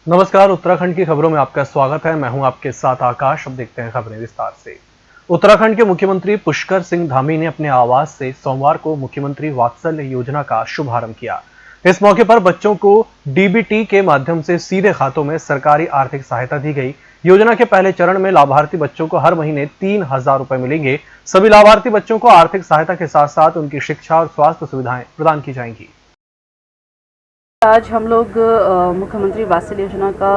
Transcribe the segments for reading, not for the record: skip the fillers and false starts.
नमस्कार, उत्तराखंड की खबरों में आपका स्वागत है। मैं हूं आपके साथ आकाश। अब देखते हैं खबरें विस्तार से। उत्तराखंड के मुख्यमंत्री पुष्कर सिंह धामी ने अपने आवास से सोमवार को मुख्यमंत्री वात्सल्य योजना का शुभारंभ किया। इस मौके पर बच्चों को डीबीटी के माध्यम से सीधे खातों में सरकारी आर्थिक सहायता दी गई। योजना के पहले चरण में लाभार्थी बच्चों को हर महीने 3,000 रुपए मिलेंगे। सभी लाभार्थी बच्चों को आर्थिक सहायता के साथ साथ उनकी शिक्षा और स्वास्थ्य सुविधाएं प्रदान की जाएंगी। आज हम लोग मुख्यमंत्री वात्सल्य योजना का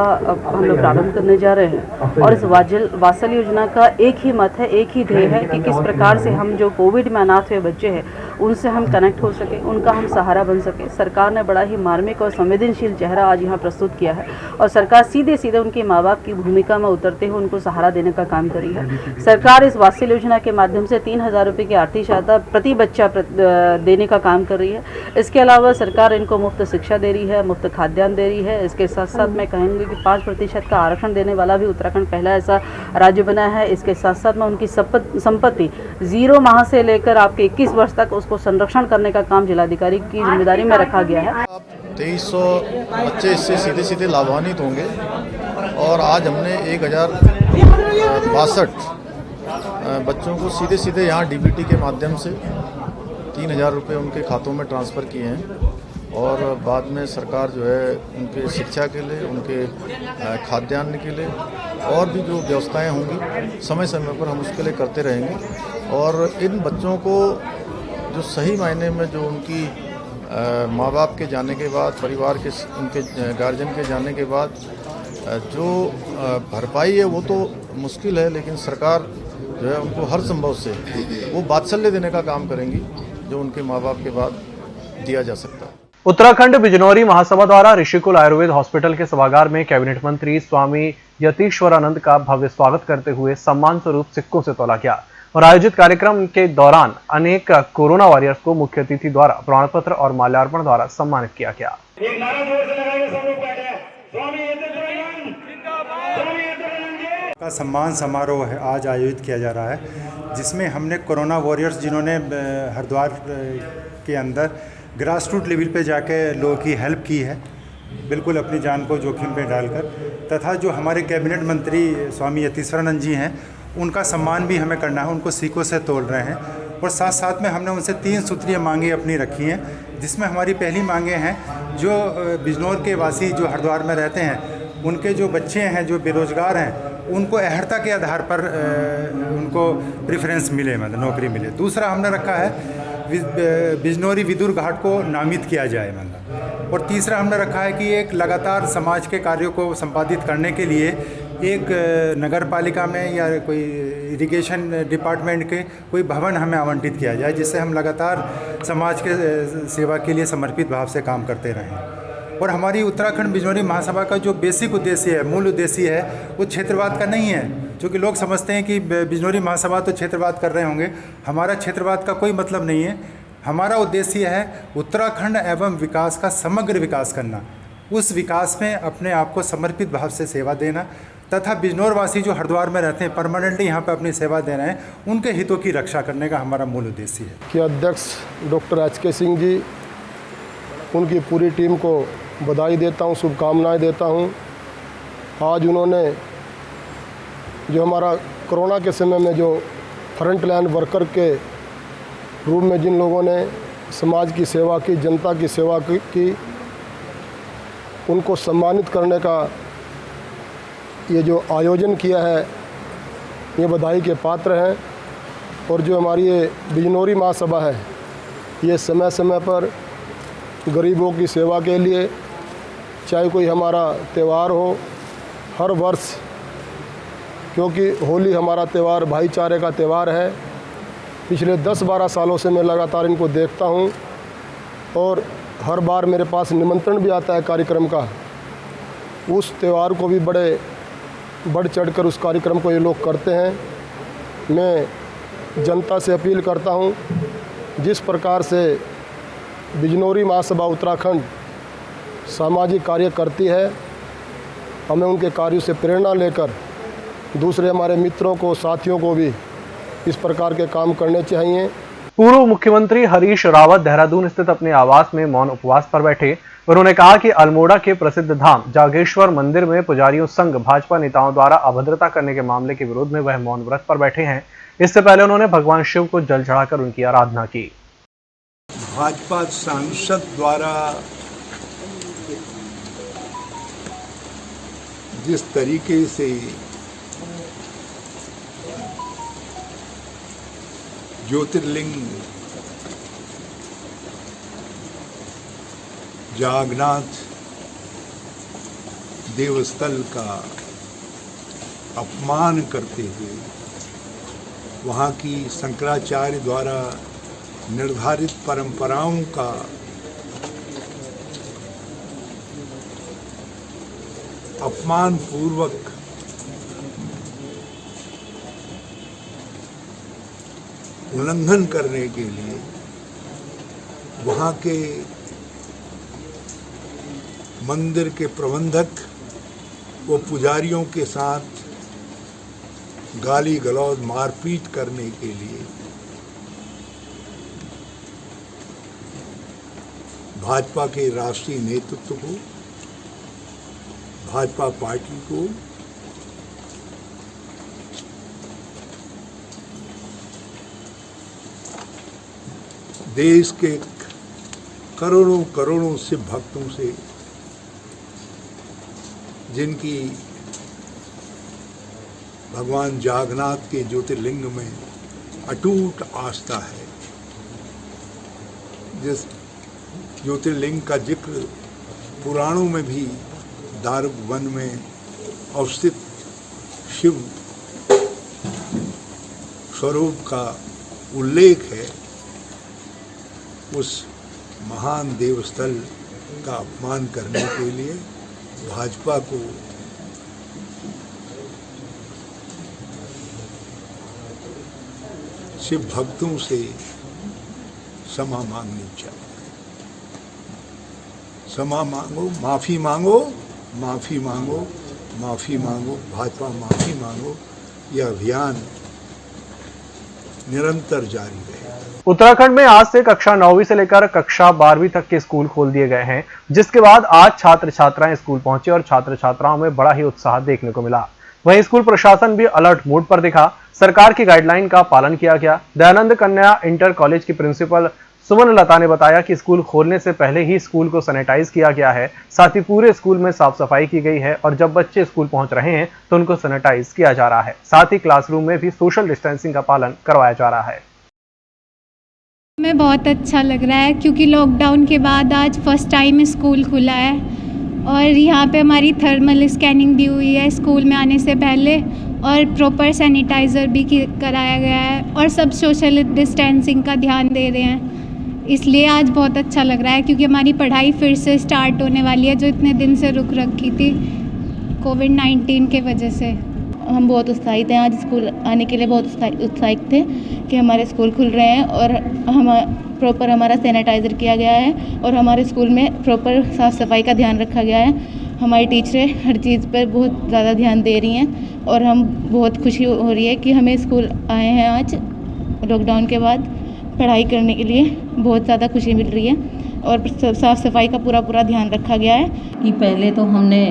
हम लोग प्रारंभ करने जा रहे हैं और इस वात्सल्य योजना का एक ही मत है, एक ही ध्येय है कि किस प्रकार से हम जो कोविड में अनाथ हुए बच्चे हैं उनसे हम कनेक्ट हो सके, उनका हम सहारा बन सके। सरकार ने बड़ा ही मार्मिक और संवेदनशील चेहरा आज यहाँ प्रस्तुत किया है और सरकार सीधे सीधे उनके माँ बाप की भूमिका में उतरते हुए उनको सहारा देने का काम करी है। सरकार इस वात्सल्य योजना के माध्यम से 3,000 रुपये की आर्थिक सहायता प्रति बच्चा देने का काम कर रही है। इसके अलावा सरकार इनको मुफ्त शिक्षा दे रही है, मुफ्त खाद्यान्न दे रही है। इसके साथ साथ मैं कहूँगी कि 5% का आरक्षण देने वाला भी उत्तराखंड पहला ऐसा राज्य बना है। इसके साथ साथ में उनकी संपत्ति 0 माह से लेकर आपके 21 वर्ष तक उसको संरक्षण करने का काम जिलाधिकारी की जिम्मेदारी में रखा गया है। 2300 बच्चे इससे सीधे सीधे लाभान्वित होंगे और आज हमने 1062 बच्चों को सीधे सीधे यहाँ डीबीटी के माध्यम से 3,000 रुपये उनके खातों में ट्रांसफ़र किए हैं और बाद में सरकार जो है उनके शिक्षा के लिए, उनके खाद्यान्न के लिए और भी जो व्यवस्थाएं होंगी समय समय पर हम उसके लिए करते रहेंगे। और इन बच्चों को जो सही मायने में जो उनकी माँ बाप के जाने के बाद, परिवार के उनके गार्जियन के जाने के बाद जो भरपाई है वो तो मुश्किल है, लेकिन सरकार जो है उनको हर संभव से वो वात्सल्य देने का काम करेंगी जो उनके माँ बाप के बाद दिया जा सकता है। उत्तराखंड बिजनौरी महासभा द्वारा ऋषिकुल आयुर्वेद हॉस्पिटल के सभागार में कैबिनेट मंत्री स्वामी यतीश्वरानंद का भव्य स्वागत करते हुए सम्मान स्वरूप सिक्कों से तोला गया और आयोजित कार्यक्रम के दौरान अनेक कोरोना वॉरियर्स को मुख्य अतिथि द्वारा प्रमाण पत्र और माल्यार्पण द्वारा सम्मानित किया गया। एक नारा जोर से लगाएंगे सब लोग बैठे। स्वामी यतीश्वरानंद का सम्मान समारोह आज आयोजित किया जा रहा है, जिसमें हमने कोरोना वॉरियर्स जिन्होंने हरिद्वार के अंदर ग्रास रूट लेवल पे जाके लोगों की हेल्प की है, बिल्कुल अपनी जान को जोखिम में डालकर, तथा जो हमारे कैबिनेट मंत्री स्वामी यतीश्वरानंद जी हैं उनका सम्मान भी हमें करना है। उनको सिक्कों से तोल रहे हैं और साथ साथ में हमने उनसे 3 सूत्रीय मांगें अपनी रखी हैं, जिसमें हमारी पहली मांगें हैं जो बिजनौर के वासी जो हरिद्वार में रहते हैं उनके जो बच्चे हैं जो बेरोजगार हैं उनको अहर्ता के आधार पर उनको प्रेफरेंस मिले, मतलब नौकरी मिले। दूसरा हमने रखा है बिजनौरी विदुर घाट को नामित किया जाए, मतलब। और तीसरा हमने रखा है कि एक लगातार समाज के कार्यों को संपादित करने के लिए एक नगर पालिका में या कोई इरिगेशन डिपार्टमेंट के कोई भवन हमें आवंटित किया जाए, जिससे हम लगातार समाज के सेवा के लिए समर्पित भाव से काम करते रहें। और हमारी उत्तराखंड बिजनौरी महासभा का जो बेसिक उद्देश्य है, मूल उद्देश्य है, वो क्षेत्रवाद का नहीं है। क्योंकि लोग समझते हैं कि बिजनौरी महासभा तो क्षेत्रवाद कर रहे होंगे, हमारा क्षेत्रवाद का कोई मतलब नहीं है। हमारा उद्देश्य है उत्तराखंड एवं विकास का समग्र विकास करना, उस विकास में अपने आप को समर्पित भाव से सेवा देना, तथा बिजनौर वासी जो हरिद्वार में रहते हैं परमानेंटली यहाँ पर अपनी सेवा दे रहे हैं, उनके हितों की रक्षा करने का हमारा मूल उद्देश्य है। कि अध्यक्ष डॉक्टर HK सिंह जी, उनकी पूरी टीम को बधाई देता हूँ, शुभकामनाएं देता हूँ। आज उन्होंने जो हमारा कोरोना के समय में जो फ्रंट लाइन वर्कर के रूप में जिन लोगों ने समाज की सेवा की, जनता की सेवा की, उनको सम्मानित करने का ये जो आयोजन किया है ये बधाई के पात्र हैं। और जो हमारी ये बिजनौरी महासभा है ये समय समय पर गरीबों की सेवा के लिए, चाहे कोई हमारा त्यौहार हो, हर वर्ष, क्योंकि होली हमारा त्यौहार भाईचारे का त्यौहार है, पिछले 10-12 सालों से मैं लगातार इनको देखता हूँ और हर बार मेरे पास निमंत्रण भी आता है कार्यक्रम का। उस त्यौहार को भी बढ़ चढ़कर उस कार्यक्रम को ये लोग करते हैं। मैं जनता से अपील करता हूँ, जिस प्रकार से बिजनौरी महासभा उत्तराखंड सामाजिक कार्य करती है, हमें उनके कार्यों से प्रेरणा लेकर दूसरे हमारे मित्रों को, साथियों को भी इस प्रकार के काम करने चाहिए। पूर्व मुख्यमंत्री हरीश रावत देहरादून स्थित अपने आवास में मौन उपवास पर बैठे। उन्होंने कहा कि अल्मोड़ा के प्रसिद्ध धाम जागेश्वर मंदिर में पुजारियों संग भाजपा नेताओं द्वारा अभद्रता करने के मामले के विरोध में वह मौन व्रत पर बैठे हैं। इससे पहले उन्होंने भगवान शिव को जल चढ़ाकर उनकी आराधना की। भाजपा सांसद द्वारा जिस तरीके से ज्योतिर्लिंग जागनाथ देवस्थल का अपमान करते हुए वहाँ की शंकराचार्य द्वारा निर्धारित परंपराओं का अपमान पूर्वक उल्लंघन करने के लिए वहाँ के मंदिर के प्रबंधक व पुजारियों के साथ गाली गलौज मारपीट करने के लिए भाजपा के राष्ट्रीय नेतृत्व को, भाजपा पार्टी को देश के करोड़ों करोड़ों शिव भक्तों से, जिनकी भगवान जागन्नाथ के ज्योतिर्लिंग में अटूट आस्था है, जिस ज्योतिर्लिंग का जिक्र पुराणों में भी दारुक वन में अवस्थित शिव स्वरूप का उल्लेख है, उस महान देवस्थल का अपमान करने के लिए भाजपा को शिव भक्तों से क्षमा मांगनी चाहिए। क्षमा मांगो, माफी मांगो, माफी मांगो, माफी मांगो, भाजपा माफी मांगो। यह अभियान निरंतर जारी रहे। उत्तराखंड में आज से कक्षा 9वीं से लेकर कक्षा 12वीं तक के स्कूल खोल दिए गए हैं, जिसके बाद आज छात्र छात्राएं स्कूल पहुंचे और छात्र छात्राओं में बड़ा ही उत्साह देखने को मिला। वहीं स्कूल प्रशासन भी अलर्ट मोड पर दिखा। सरकार की गाइडलाइन का पालन किया गया। दयानंद कन्या इंटर कॉलेज की प्रिंसिपल सुमन लता ने बताया कि स्कूल खोलने से पहले ही स्कूल को सैनिटाइज किया गया है, साथ ही पूरे स्कूल में साफ सफाई की गई है और जब बच्चे स्कूल पहुंच रहे हैं तो उनको सैनिटाइज किया जा रहा है। साथ ही क्लासरूम में भी सोशल डिस्टेंसिंग का पालन करवाया जा रहा है। हमें बहुत अच्छा लग रहा है क्योंकि लॉकडाउन के बाद आज फर्स्ट टाइम स्कूल खुला है और यहाँ पे हमारी थर्मल स्कैनिंग दी हुई है स्कूल में आने से पहले और प्रॉपर सैनिटाइज़र भी कराया गया है और सब सोशल डिस्टेंसिंग का ध्यान दे रहे हैं। इसलिए आज बहुत अच्छा लग रहा है क्योंकि हमारी पढ़ाई फिर से स्टार्ट होने वाली है जो इतने दिन से रुक रखी थी कोविड-19 के वजह से। हम बहुत उत्साहित हैं, आज स्कूल आने के लिए बहुत उत्साहित थे कि हमारे स्कूल खुल रहे हैं और हम प्रॉपर हमारा सैनिटाइज़र किया गया है और हमारे स्कूल में प्रॉपर साफ़ सफाई का ध्यान रखा गया है। हमारी टीचरें हर चीज़ पर बहुत ज़्यादा ध्यान दे रही हैं और हम बहुत खुशी हो रही है कि हमें स्कूल आए हैं आज लॉकडाउन के बाद पढ़ाई करने के लिए। बहुत ज़्यादा खुशी मिल रही है और साफ़ सफाई का पूरा ध्यान रखा गया है। कि पहले तो हमने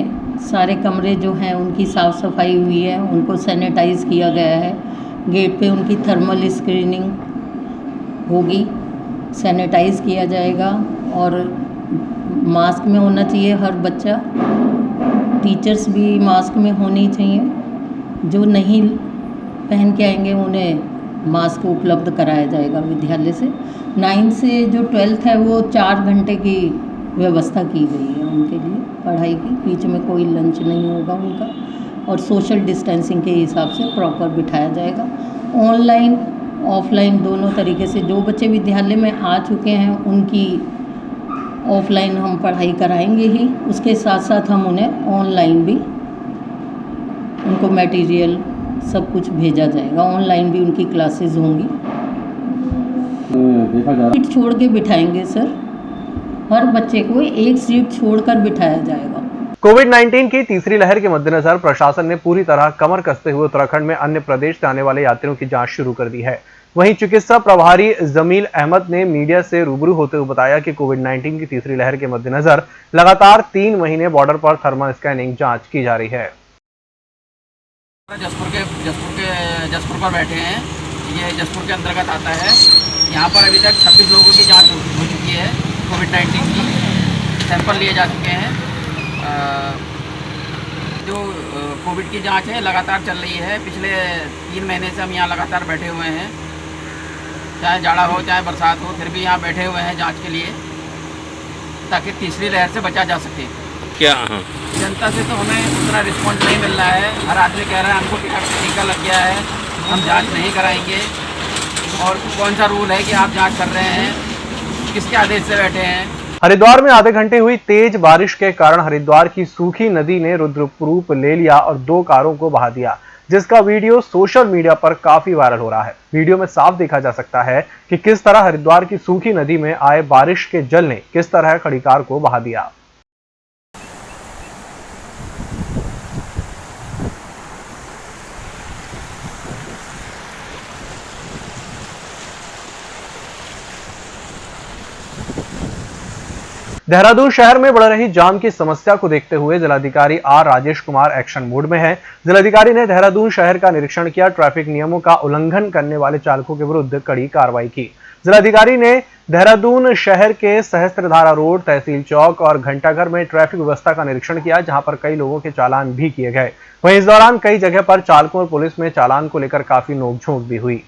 सारे कमरे जो हैं उनकी साफ़ सफाई हुई है, उनको सैनिटाइज़ किया गया है, गेट पे उनकी थर्मल स्क्रीनिंग होगी, सैनिटाइज़ किया जाएगा और मास्क में होना चाहिए हर बच्चा, टीचर्स भी मास्क में होनी चाहिए। जो नहीं पहन के आएंगे उन्हें मास्क उपलब्ध कराया जाएगा विद्यालय से। 9 से जो 12th है वो 4 घंटे की व्यवस्था की गई है उनके लिए पढ़ाई की, बीच में कोई लंच नहीं होगा उनका और सोशल डिस्टेंसिंग के हिसाब से प्रॉपर बिठाया जाएगा। ऑनलाइन ऑफलाइन दोनों तरीके से जो बच्चे विद्यालय में आ चुके हैं उनकी ऑफलाइन हम पढ़ाई कराएंगे ही, उसके साथ साथ हम उन्हें ऑनलाइन भी उनको मटेरियल सब कुछ भेजा जाएगा। ऑनलाइन भी उनकी क्लासेस होंगी। सीट छोड़ के बिठाएंगे सर, हर बच्चे को एक सीट छोड़कर बिठाया जाएगा। कोविड-19 की तीसरी लहर के मद्देनजर प्रशासन ने पूरी तरह कमर कसते हुए उत्तराखंड में अन्य प्रदेश से आने वाले यात्रियों की जांच शुरू कर दी है। वहीं चिकित्सा प्रभारी जमील अहमद ने मीडिया से रूबरू होते हुए बताया कि कोविड-19 की तीसरी लहर के मद्देनजर लगातार 3 महीने बॉर्डर पर थर्मल स्कैनिंग जांच की जा रही है। जसपुर पर बैठे हैं, ये जसपुर के अंतर्गत आता है। यहाँ पर अभी तक 26 लोगों की जांच हो चुकी है कोविड-19 की, सैंपल लिए जा चुके हैं। जो कोविड की जांच है लगातार चल रही है। पिछले 3 महीने से हम यहाँ लगातार बैठे हुए हैं, चाहे जाड़ा हो चाहे बरसात हो, फिर भी यहाँ बैठे हुए हैं जांच के लिए, ताकि तीसरी लहर से बचा जा सके। क्या जनता से तो हमें उतना रिस्पॉन्स नहीं मिल रहा है। हर आदमी कह रहा है हमको टीका लग गया है, हम जांच नहीं कराएंगे। और कौन सा रूल है कि आप जांच कर रहे हैं, किसके आदेश से बैठे हैं। हरिद्वार में आधे घंटे हुई तेज बारिश के कारण हरिद्वार की सूखी नदी ने रुद्र रूप ले लिया और 2 कारों को बहा दिया, जिसका वीडियो सोशल मीडिया पर काफी वायरल हो रहा है। वीडियो में साफ देखा जा सकता है कि किस तरह हरिद्वार की सूखी नदी में आए बारिश के जल ने किस तरह खड़ी कार को बहा दिया। देहरादून शहर में बढ़ रही जाम की समस्या को देखते हुए जिलाधिकारी R Rajesh Kumar action mode में है। जिलाधिकारी ने देहरादून शहर का निरीक्षण किया, ट्रैफिक नियमों का उल्लंघन करने वाले चालकों के विरुद्ध कड़ी कार्रवाई की। जिलाधिकारी ने देहरादून शहर के सहस्त्रधारा रोड, तहसील चौक और घंटाघर में ट्रैफिक व्यवस्था का निरीक्षण किया, जहां पर कई लोगों के चालान भी किए गए। वहीं इस दौरान कई जगह पर चालकों और पुलिस में चालान को लेकर काफी नोकझोंक भी हुई।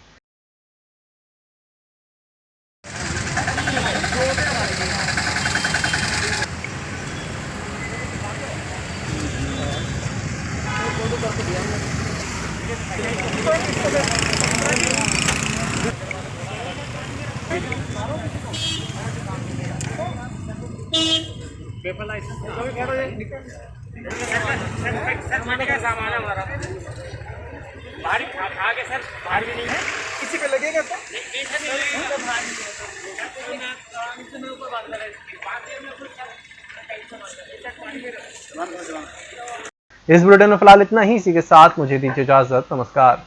पेपर लाइसेंस का सामान है हमारा, बाहर आगे सर, बाहर भी नहीं है, किसी पे लगेगा तो इस बुलेटिन में फिलहाल इतना ही। इसी के साथ मुझे दीजिए इजाजत। नमस्कार।